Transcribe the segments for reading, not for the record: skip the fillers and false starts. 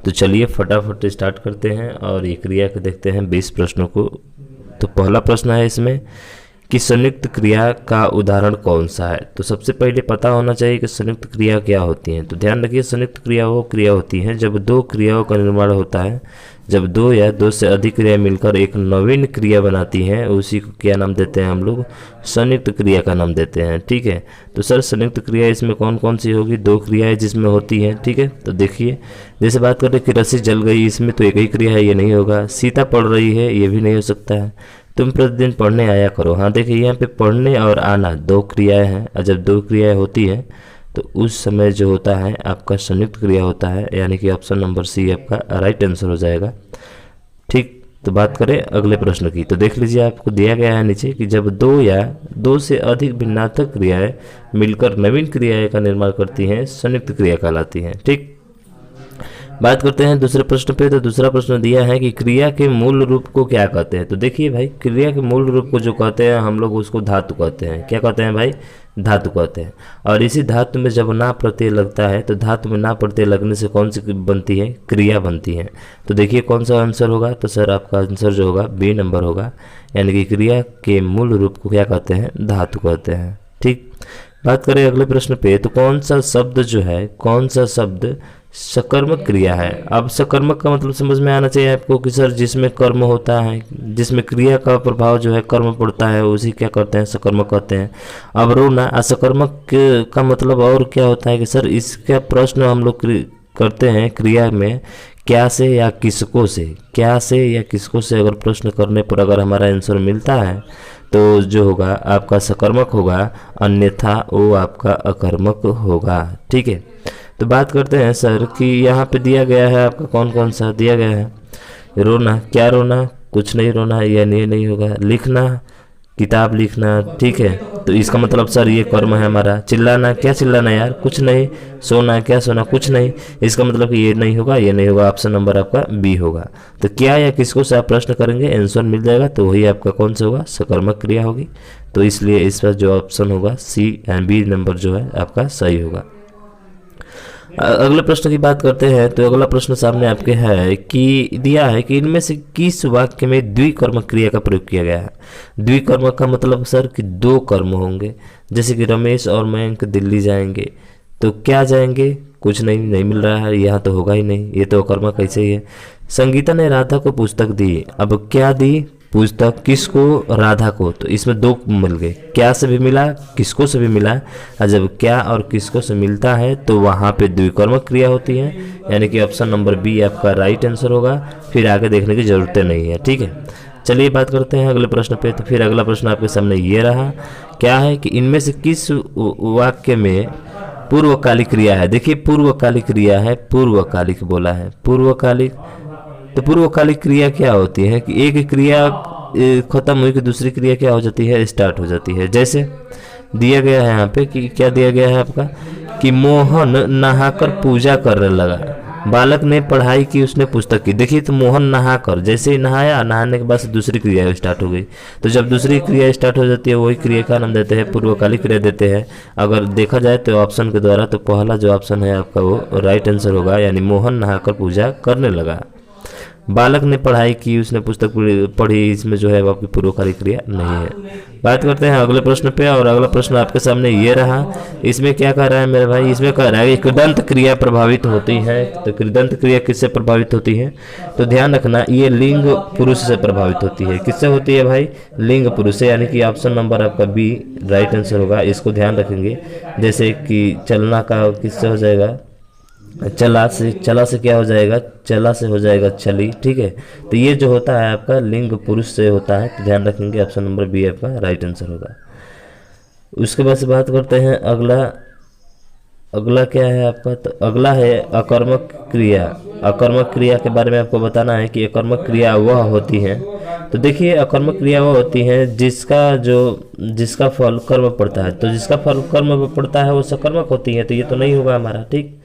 तो चलिए फटाफट स्टार्ट करते हैं और ये क्रिया के देखते हैं 20 प्रश्नों को। तो पहला प्रश्न है इसमें कि संयुक्त क्रिया का उदाहरण कौन सा है। तो सबसे पहले पता होना चाहिए कि संयुक्त क्रिया क्या होती हैं। तो ध्यान रखिए, संयुक्त क्रिया वो क्रिया होती हैं जब दो क्रियाओं का निर्माण होता है, जब दो या दो से अधिक क्रिया मिलकर एक नवीन क्रिया बनाती हैं, उसी को क्या नाम देते हैं हम लोग, संयुक्त क्रिया का नाम देते हैं। ठीक है, तो सर संयुक्त क्रिया इसमें कौन कौन सी होगी, दो क्रियाएं जिसमें होती हैं। ठीक है, तो देखिए जैसे बात करें कि रस्सी जल गई, इसमें तो एक ही क्रिया है, ये नहीं होगा। सीता पढ़ रही है, ये भी नहीं हो सकता है। तुम प्रतिदिन पढ़ने आया करो, हाँ देखिए यहाँ पे पढ़ने और आना दो क्रियाएं हैं, और जब दो क्रियाएं होती हैं तो उस समय जो होता है आपका संयुक्त क्रिया होता है, यानी कि ऑप्शन नंबर सी आपका राइट आंसर हो जाएगा। ठीक, तो बात करें अगले प्रश्न की। तो देख लीजिए आपको दिया गया है नीचे कि जब दो या दो से अधिक भिन्नात्मक क्रियाएं मिलकर नवीन क्रियाएं का निर्माण करती हैं, संयुक्त क्रिया कहलाती हैं। ठीक, बात करते हैं दूसरे प्रश्न पे। तो दूसरा प्रश्न दिया है कि क्रिया के मूल रूप को क्या कहते हैं। तो देखिए भाई, क्रिया के मूल रूप को जो कहते हैं हम लोग उसको धातु कहते हैं। क्या कहते हैं भाई, धातु कहते हैं। और इसी धातु में जब ना प्रत्यय लगता है, तो धातु में ना प्रत्यय लगने से कौन सी बनती है, क्रिया बनती है। तो देखिए कौन सा आंसर होगा, तो सर आपका आंसर जो होगा बी नंबर होगा, यानी कि क्रिया के मूल रूप को क्या कहते हैं, धातु कहते हैं। ठीक, बात करें अगले प्रश्न पे। तो कौन सा शब्द जो है, कौन सा शब्द सकर्मक क्रिया है। अब सकर्मक का मतलब समझ में आना चाहिए आपको कि सर जिसमें कर्म होता है, जिसमें क्रिया का प्रभाव जो है कर्म पड़ता है, उसी क्या करते हैं, सकर्मक कहते हैं। अब रोना असकर्मक का मतलब और क्या होता है कि सर इसका प्रश्न हम लोग करते हैं क्रिया में क्या से या किसको से, क्या से या किसको से अगर प्रश्न करने पर अगर हमारा आंसर मिलता है तो जो होगा आपका सकर्मक होगा, अन्यथा वो आपका अकर्मक होगा। ठीक है, तो बात करते हैं सर कि यहाँ पे दिया गया है आपका कौन कौन सा दिया गया है। रोना, क्या रोना, कुछ नहीं रोना, यानी ये नहीं होगा। लिखना, किताब लिखना। ठीक है, तो इसका मतलब सर ये कर्म है हमारा। चिल्लाना, क्या चिल्लाना यार, कुछ नहीं। सोना, क्या सोना, कुछ नहीं। इसका मतलब कि ये नहीं होगा, ये नहीं होगा। ऑप्शन नंबर आपका बी होगा। तो क्या या किसको से आप प्रश्न करेंगे, आंसर मिल जाएगा, तो वही आपका कौन सा होगा, सकर्मक क्रिया होगी। तो इसलिए इस पर जो ऑप्शन होगा सी एंड बी नंबर जो है आपका सही होगा। अगले प्रश्न की बात करते हैं। तो अगला प्रश्न सामने आपके है कि दिया है कि इनमें से किस वाक्य में द्विकर्मक क्रिया का प्रयोग किया गया है। द्विकर्मक का मतलब सर कि दो कर्म होंगे, जैसे कि रमेश और मयंक दिल्ली जाएंगे। तो क्या जाएंगे, कुछ नहीं, नहीं मिल रहा है, यहाँ तो होगा ही नहीं, ये तो अकर्मक कैसे ही है। संगीता ने राधा को पुस्तक दी। अब क्या दी, पुस्तक, किसको, राधा को। तो इसमें दो मिल गए, क्या से भी मिला, किसको से भी मिला। और जब क्या और किसको से मिलता है तो वहाँ पे द्विकर्मक क्रिया होती है, यानी कि ऑप्शन नंबर बी आपका राइट आंसर होगा। फिर आगे देखने की जरूरत नहीं है। ठीक है, चलिए बात करते हैं अगले प्रश्न पे। तो फिर अगला प्रश्न आपके सामने ये रहा, क्या है कि इनमें से किस वाक्य में पूर्वकालिक क्रिया है। देखिए पूर्वकालिक क्रिया है, पूर्वकालिक बोला है, पूर्वकालिक। तो पूर्वकालिक क्रिया क्या होती है कि एक क्रिया खत्म हुई कि दूसरी क्रिया क्या हो जाती है, स्टार्ट हो जाती है। जैसे दिया गया है यहाँ पे कि क्या दिया गया है आपका कि मोहन नहाकर पूजा करने लगा, बालक ने पढ़ाई की, उसने पुस्तक की। देखिए तो मोहन नहाकर, जैसे ही नहाया, नहाने के बाद दूसरी क्रिया स्टार्ट हो गई। तो जब दूसरी क्रिया स्टार्ट हो जाती है वही क्रिया का नाम देते हैं पूर्वकालिक क्रिया देते हैं। अगर देखा जाए तो ऑप्शन के द्वारा, तो पहला जो ऑप्शन है आपका वो राइट आंसर होगा, यानी मोहन नहाकर पूजा करने लगा। बालक ने पढ़ाई की, उसने पुस्तक पढ़ी, इसमें जो है आपकी पूर्वकालिक क्रिया नहीं है। बात करते हैं अगले प्रश्न पे। और अगला प्रश्न आपके सामने ये रहा, इसमें क्या कह रहा है मेरे भाई, इसमें कह रहा है कि कृदंत क्रिया प्रभावित होती है। तो कृदंत क्रिया किससे प्रभावित होती है, तो ध्यान रखना ये लिंग पुरुष से प्रभावित होती है। किससे होती है भाई, लिंग पुरुष से, यानी कि ऑप्शन नंबर आपका बी राइट आंसर होगा। इसको ध्यान रखेंगे, जैसे कि चलना का किससे हो जाएगा, चला से, चला से क्या हो जाएगा, चला से हो जाएगा चली। ठीक है, तो ये जो होता है आपका लिंग पुरुष से होता है, तो ध्यान रखेंगे ऑप्शन नंबर बी आपका राइट आंसर होगा। उसके बाद से बात करते हैं अगला क्या है आपका, तो अगला है अकर्मक क्रिया। अकर्मक क्रिया के बारे में आपको बताना है कि अकर्मक क्रिया वह होती है। तो देखिए अकर्मक क्रिया वह होती है जिसका फल कर्म पड़ता है। तो जिसका फल कर्म पड़ता है वो सकर्मक होती है, तो ये तो नहीं होगा हमारा। ठीक,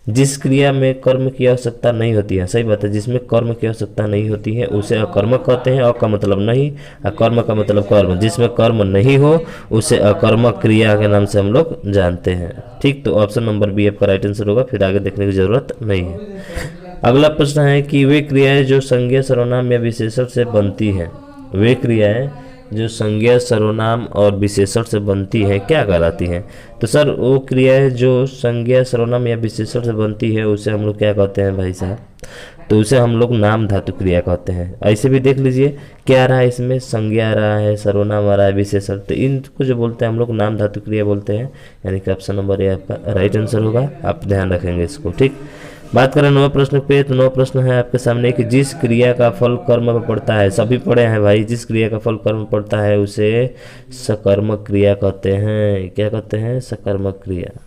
जिस क्रिया में कर्म की आवश्यकता नहीं होती है, सही बात है, जिसमें कर्म की आवश्यकता नहीं होती है उसे अकर्मक कहते हैं। अ का मतलब नहीं, अकर्म का मतलब कर्म। जिसमें कर्म नहीं हो उसे अकर्मक क्रिया के नाम से हम लोग जानते हैं। ठीक, तो ऑप्शन नंबर बी आपका राइट आंसर होगा, फिर आगे देखने की जरूरत नहीं है। अगला प्रश्न है कि वे क्रियाएं जो संज्ञा सर्वनाम या विशेषण से बनती हैं, वे क्रियाएं जो संज्ञा सर्वनाम और विशेषण से बनती हैं क्या कहलाती हैं? तो सर वो क्रियाएं जो संज्ञा सर्वनाम या विशेषण से बनती है उसे हम लोग क्या कहते हैं भाई साहब? तो उसे हम लोग नाम धातु क्रिया कहते हैं। ऐसे भी देख लीजिए क्या आ रहा है इसमें, संज्ञा आ रहा है, सर्वनाम आ रहा है, विशेषण, तो इनको जो बोलते हैं हम लोग नाम धातु क्रिया बोलते हैं। यानी कि ऑप्शन नंबर ए आपका राइट आंसर होगा, आप ध्यान रखेंगे इसको। ठीक, बात करें 9 प्रश्न पे, तो 9 प्रश्न है आपके सामने कि जिस क्रिया का फल कर्म पर पड़ता है, सभी पढ़े हैं भाई, जिस क्रिया का फल कर्म पड़ता है उसे सकर्मक क्रिया कहते हैं। क्या कहते हैं? सकर्मक क्रिया।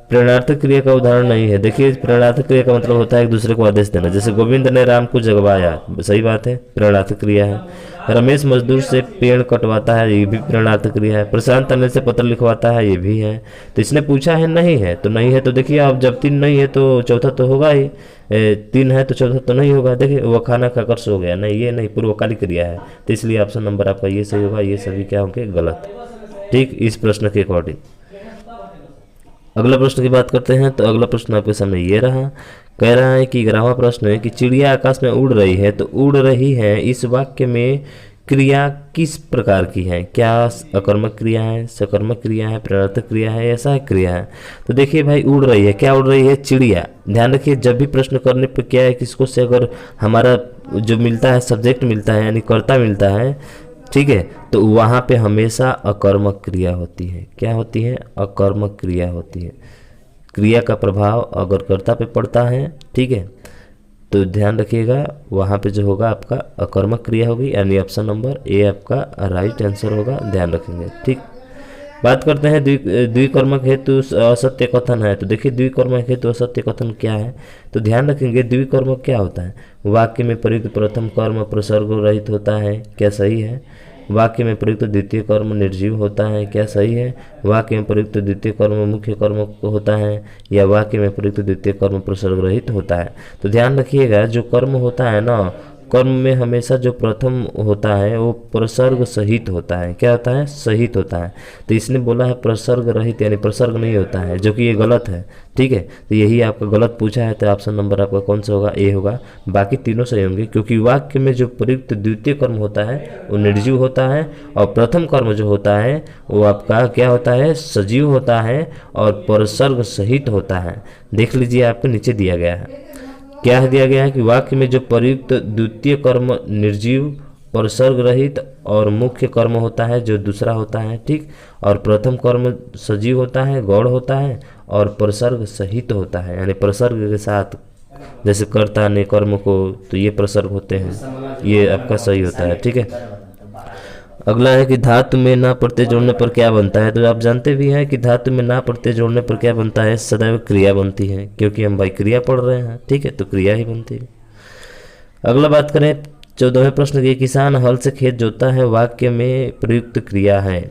प्रेरणार्थक क्रिया का उदाहरण नहीं है। देखिए प्रेरणार्थक क्रिया का मतलब होता है एक दूसरे को आदेश देना, जैसे गोविंद ने राम को जगवाया, सही बात है, प्रेरणार्थक क्रिया है। रमेश मजदूर से पेड़ कटवाता है, ये भी प्रेरणार्थक क्रिया है। प्रशांत अनिल से पत्र लिखवाता है, ये भी है। तो इसने पूछा है नहीं है, तो नहीं है, तो देखिए अब जब 3 नहीं है तो चौथा तो होगा ही, 3 है तो चौथा तो नहीं होगा। देखिए वह खाना खाकर सो गया, नहीं ये नहीं, पूर्वकालिक क्रिया है, तो इसलिए ऑप्शन नंबर आपका ये सही होगा, ये सभी क्या होंगे? गलत। ठीक, इस प्रश्न के अकॉर्डिंग। अगला प्रश्न की बात करते हैं, तो अगला प्रश्न आपके सामने ये रहा, कह रहा है कि 11वां प्रश्न है कि चिड़िया आकाश में उड़ रही है, तो उड़ रही है इस वाक्य में क्रिया किस प्रकार की है? क्या अकर्मक क्रिया है, सकर्मक क्रिया है, प्रेरणार्थक क्रिया है, या सहायक क्रिया है? तो देखिए भाई उड़ रही है, क्या उड़ रही है? चिड़िया। ध्यान रखिए जब भी प्रश्न करने पर क्या है, किसको से अगर हमारा जो मिलता है सब्जेक्ट मिलता है यानी कर्ता मिलता है, ठीक है, तो वहाँ पे हमेशा अकर्मक क्रिया होती है। क्या होती है? अकर्मक क्रिया होती है। क्रिया का प्रभाव अगर कर्ता पे पड़ता है, ठीक है, तो ध्यान रखिएगा वहाँ पे जो होगा आपका अकर्मक क्रिया होगी, यानी ऑप्शन नंबर ए आपका राइट आंसर होगा, ध्यान रखेंगे। ठीक, बात करते हैं द्विकर्मक हेतु असत्य कथन है। तो देखिए द्विकर्मक हेतु असत्य कथन क्या है, तो ध्यान रखेंगे द्विकर्मक क्या होता है? वाक्य में प्रयुक्त प्रथम कर्म प्रसर्ग रहित होता है, क्या सही है? वाक्य में प्रयुक्त द्वितीय कर्म निर्जीव होता है, क्या सही है? वाक्य में प्रयुक्त द्वितीय कर्म मुख्य कर्म होता है, या वाक्य में प्रयुक्त द्वितीय कर्म प्रसर्ग रहित होता है? तो ध्यान रखिएगा जो कर्म होता है ना, कर्म में हमेशा जो प्रथम होता है वो प्रसर्ग सहित होता है। क्या होता है? सहित होता है। तो इसने बोला है प्रसर्ग रहित, यानी प्रसर्ग नहीं होता है, जो कि ये गलत है। ठीक है, तो यही आपका गलत पूछा है, तो ऑप्शन नंबर आपका कौन सा होगा? ए होगा। बाकी तीनों सही होंगे, क्योंकि वाक्य में जो प्रयुक्त द्वितीय कर्म होता है वो निर्जीव होता है, और प्रथम कर्म जो होता है वो आपका क्या होता है? सजीव होता है और प्रसर्ग सहित होता है। देख लीजिए आपको नीचे दिया गया है, क्या दिया गया है कि वाक्य में जो प्रयुक्त द्वितीय कर्म निर्जीव, प्रसर्ग रहित और मुख्य कर्म होता है जो दूसरा होता है, ठीक, और प्रथम कर्म सजीव होता है, गौड़ होता है, और प्रसर्ग सहित होता है, यानी प्रसर्ग के साथ, जैसे कर्ता ने कर्म को, तो ये प्रसर्ग होते हैं, ये आपका सही होता है। ठीक है, अगला है कि धातु में ना प्रत्यय जोड़ने पर क्या बनता है? तो आप जानते भी हैं कि धातु में ना प्रत्यय जोड़ने पर क्या बनता है? सदैव क्रिया बनती है, क्योंकि हम भाई क्रिया पढ़ रहे हैं, ठीक है, तो क्रिया ही बनती है। अगला बात करें 14वें प्रश्न की, किसान हल से खेत जोतता है, वाक्य में प्रयुक्त क्रिया है,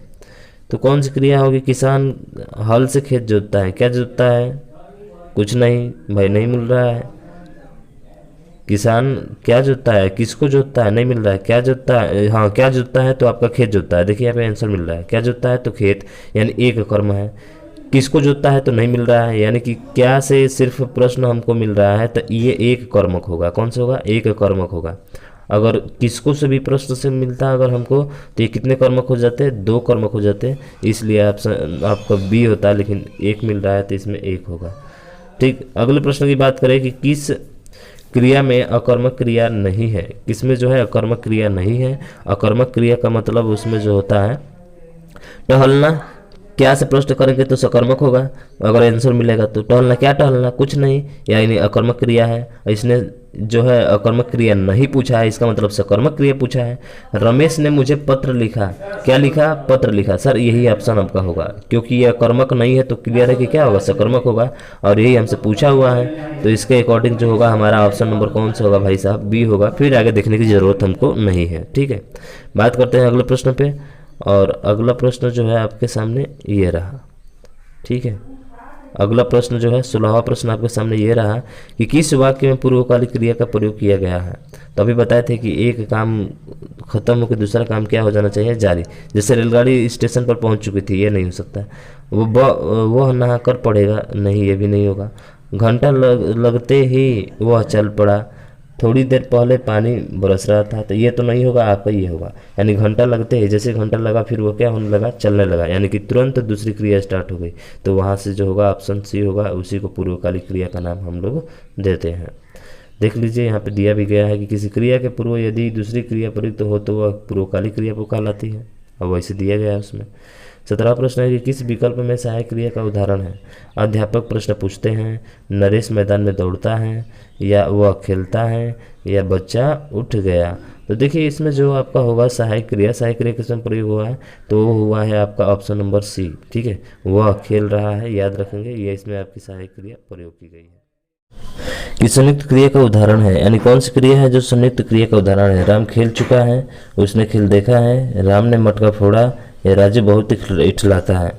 तो कौन सी क्रिया होगी? किसान हल से खेत जोतता है, क्या जोतता है? कुछ नहीं भाई, नहीं मिल रहा है। किसान क्या जोतता है? किसको जोतता है? नहीं मिल रहा है। क्या जोतता है? हाँ, क्या जोतता है? तो आपका खेत जोतता है। देखिए यहाँ पे आंसर मिल रहा है, क्या जोतता है? तो खेत, यानी एक कर्म है। किसको जोतता है? तो नहीं मिल रहा है, यानी कि क्या से सिर्फ प्रश्न हमको मिल रहा है, तो ये एक कर्मक होगा। कौन सा होगा? एक कर्मक होगा। अगर किसको से भी प्रश्न से मिलता है अगर हमको, तो ये कितने कर्मक हो जाते हैं? 2 कर्मक हो जाते हैं, इसलिए आपका बी होता है, लेकिन एक मिल रहा है तो इसमें एक होगा। ठीक, अगले प्रश्न की बात करें कि किस क्रिया में अकर्मक क्रिया नहीं है? किसमें जो है अकर्मक क्रिया नहीं है? अकर्मक क्रिया का मतलब उसमें जो होता है टहलना। क्या से प्रश्न करेंगे तो सकर्मक होगा, अगर आंसर मिलेगा तो टहलना। क्या टहलना? कुछ नहीं, यानी अकर्मक क्रिया है। इसने जो है अकर्मक क्रिया नहीं पूछा है, इसका मतलब सकर्मक क्रिया पूछा है। रमेश ने मुझे पत्र लिखा, क्या लिखा? पत्र लिखा। सर यही ऑप्शन आपका होगा, क्योंकि ये अकर्मक नहीं है तो क्लियर है कि क्या होगा? सकर्मक होगा, और यही हमसे पूछा हुआ है, तो इसके अकॉर्डिंग जो होगा हमारा ऑप्शन नंबर कौन सा होगा भाई साहब? बी होगा। फिर आगे देखने की ज़रूरत हमको नहीं है। ठीक है, बात करते हैं अगले प्रश्न पे, और अगला प्रश्न जो है आपके सामने ये रहा। ठीक है, अगला प्रश्न जो है 16वां प्रश्न आपके सामने ये रहा कि किस वाक्य में पूर्वकालिक क्रिया का प्रयोग किया गया है? तो अभी बताए थे कि एक काम खत्म होकर दूसरा काम क्या हो जाना चाहिए? जारी। जैसे रेलगाड़ी स्टेशन पर पहुंच चुकी थी, ये नहीं हो सकता। वो नहा कर पढ़ेगा, नहीं, ये भी नहीं होगा। घंटा लगते ही वह चल पड़ा। थोड़ी देर पहले पानी बरस रहा था, तो ये तो नहीं होगा, आपका ये होगा। यानी घंटा लगते ही, जैसे घंटा लगा फिर वो क्या होने लगा, चलने लगा, यानी कि तुरंत दूसरी क्रिया स्टार्ट हो गई। तो वहाँ से जो होगा ऑप्शन सी होगा, उसी को पूर्वकालिक क्रिया का नाम हम लोग देते हैं। देख लीजिए यहाँ पे दिया भी गया है कि किसी क्रिया के पूर्व यदि दूसरी क्रिया प्रयुक्त हो तो वह पूर्वकालिक क्रिया को कहलाती है, और वैसे दिया गया है उसमें। 17वां प्रश्न है कि किस विकल्प में सहायक क्रिया का उदाहरण है। अध्यापक प्रश्न पूछते हैं, नरेश मैदान में दौड़ता है, या वह खेलता है, या बच्चा उठ गया। तो देखिए इसमें जो आपका होगा सहायक क्रिया किसमें प्रयोग हुआ है, तो वो हुआ है आपका ऑप्शन नंबर सी। ठीक है, वह खेल रहा है, याद रखेंगे, ये इसमें आपकी सहायक क्रिया प्रयोग की गई है। कि संयुक्त क्रिया का उदाहरण है, यानी कौन सी क्रिया है जो संयुक्त क्रिया का उदाहरण है। राम खेल चुका है, उसने खेल देखा है, राम ने मटका फोड़ा, या राजू बहुत इठलाता है।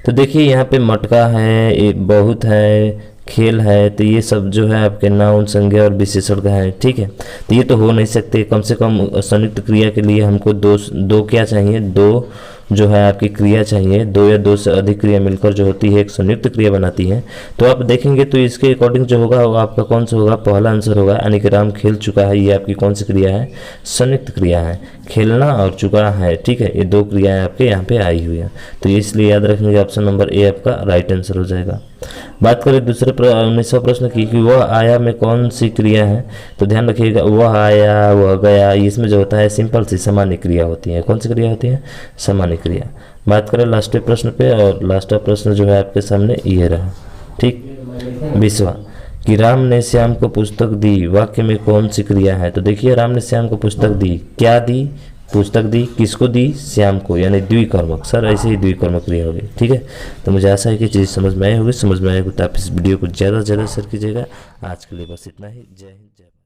तो देखिए यहाँ पे मटका है, बहुत है, खेल है, तो ये सब जो है आपके नाउन, संज्ञा और विशेषण का है। ठीक है, तो ये तो हो नहीं सकते। कम से कम संयुक्त क्रिया के लिए हमको दो क्या चाहिए, दो जो है आपकी क्रिया चाहिए, दो या दो से अधिक क्रिया मिलकर जो होती है एक संयुक्त क्रिया बनाती है। तो आप देखेंगे तो इसके अकॉर्डिंग जो होगा वो आपका कौन सा होगा, पहला आंसर होगा, यानी कि राम खेल चुका है, ये आपकी कौन सी क्रिया है, संयुक्त क्रिया है। खेलना और चुका है, ठीक है, ये दो क्रियाएं आपके यहाँ पे आई हुई है। तो इसलिए याद रखेंगे ऑप्शन नंबर ए आपका राइट आंसर हो जाएगा। बात करें दूसरे 19वां प्रश्न की कि वह आया में कौन सी क्रिया है। तो ध्यान रखिएगा, वह आया, वह गया, इसमें जो होता है सिंपल सी सामान्य क्रिया होती है। कौन सी क्रिया होती है, सामान्य क्रिया। बात करें लास्ट प्रश्न पे, और लास्ट प्रश्न जो है आपके सामने ये रहा। ठीक, 20वां कि राम ने श्याम को पुस्तक दी, वाक्य में कौन सी क्रिया है। तो देखिए राम ने श्याम को पुस्तक दी, क्या दी, पुस्तक दी, किसको दी, श्याम को, यानी द्विकर्मक। सर ऐसे ही द्विकर्मक क्रिया होगी। ठीक है, तो मुझे आशा है कि चीज़ समझ में आई होगी। समझ में आएगी तो आप इस वीडियो को ज़्यादा से ज़्यादा शेयर कीजिएगा। आज के लिए बस इतना ही। जय हिंद, जय भारत।